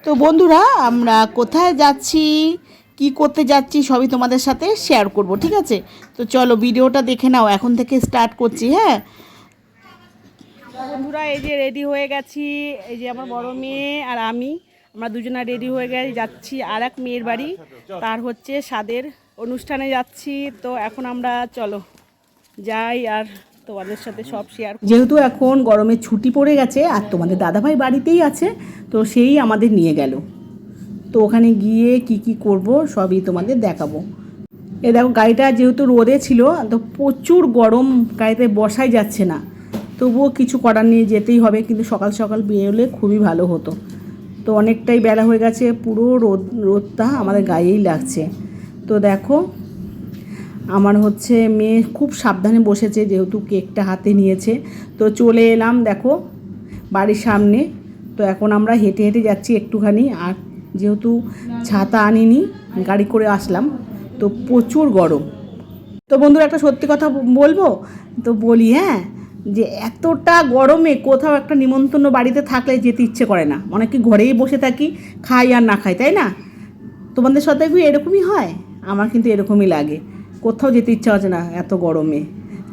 তো বন্ধুরা, আমরা কোথায় যাচ্ছি, কি করতে যাচ্ছি সবই তোমাদের সাথে শেয়ার করব, ঠিক আছে? তো চলো ভিডিওটা দেখে নাও, এখন থেকে স্টার্ট করছি। হ্যাঁ বন্ধুরা, এই যে রেডি হয়ে গেছি, এই যে আমার বড় মেয়ে আর আমরা দুজনা রেডি হয়ে যাচ্ছি আর এক মেয়ের বাড়ি, তার হচ্ছে স্বাদের অনুষ্ঠানে যাচ্ছি। তো এখন আমরা চলো যাই আর তোমাদের সাথে সব শেয়ার। যেহেতু এখন গরমের ছুটি পড়ে গেছে আর তোমাদের দাদাভাই বাড়িতেই আছে, তো সেই আমাদের নিয়ে গেল। তো ওখানে গিয়ে কি কি করব সবই তোমাদের দেখাবো। এ দেখো, গাড়িটা যেহেতু রোদে ছিল, তো প্রচুর গরম, গাড়িতে বসাই যাচ্ছে না, তবুও কিছু করার নেই, যেতেই হবে। কিন্তু সকাল সকাল বেরোলে খুবই ভালো হতো। তো অনেকটাই বেলা হয়ে গেছে, পুরো রোদটা আমাদের গায়েই লাগছে। তো দেখো, আমার হচ্ছে মেয়ে খুব সাবধানে বসেছে, যেহেতু কেকটা হাতে নিয়েছে। তো চলে এলাম দেখো বাড়ির সামনে। তো এখন আমরা হেঁটে হেঁটে যাচ্ছি একটুখানি, আর যেহেতু ছাতা আনিনি, গাড়ি করে আসলাম, তো প্রচুর গরম। তো বন্ধুরা, একটা সত্যি কথা বলবো, তো বলি, হ্যাঁ, যে এতটা গরমে কোথাও একটা নিমন্ত্রণ বাড়িতে থাকলে যেতে ইচ্ছে করে না, অনেকে ঘরেই বসে থাকি, খাই আর না খাই, তাই না? তোমাদের সাথে কি এরকমই হয়? আমার কিন্তু এরকমই লাগে, কোথাও যেতে ইচ্ছা হচ্ছে না এত গরমে,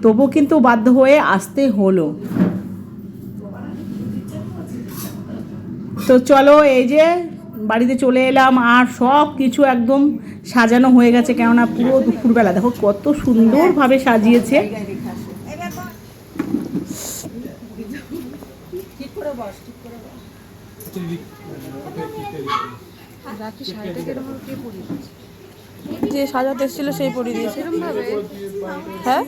তবু কিন্তু বাধ্য হয়ে আসতে হলো। তো চলো, এই যে বাড়িতে চলে এলাম, আর সব কিছু একদম সাজানো হয়ে গেছে, কেননা পুরো দুপুরবেলা দেখো কত সুন্দরভাবে সাজিয়েছে। যে সাজাতে এসেছিল সেই পরিয়ে দিয়েছে। হ্যাঁ,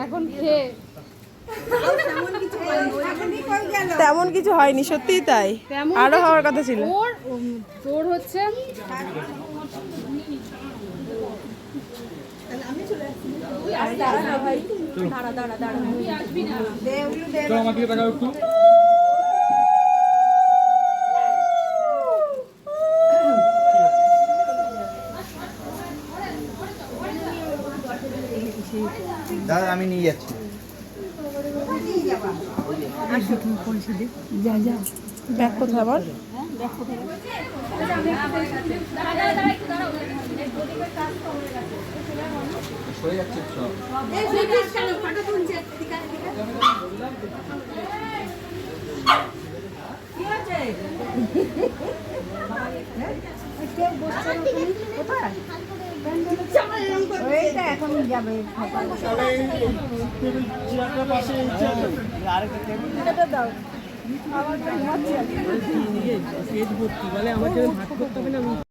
এখন খেয়ে তেমন কিছু হয়নি, সত্যিই তাই, আরো হওয়ার কথা ছিল। তোর হচ্ছে দাদা আমি নিয়ে যাচ্ছি। ব্যাগ কোথায় আবার? সরে যাচ্ছে সব। এখন যাবে দাও আমার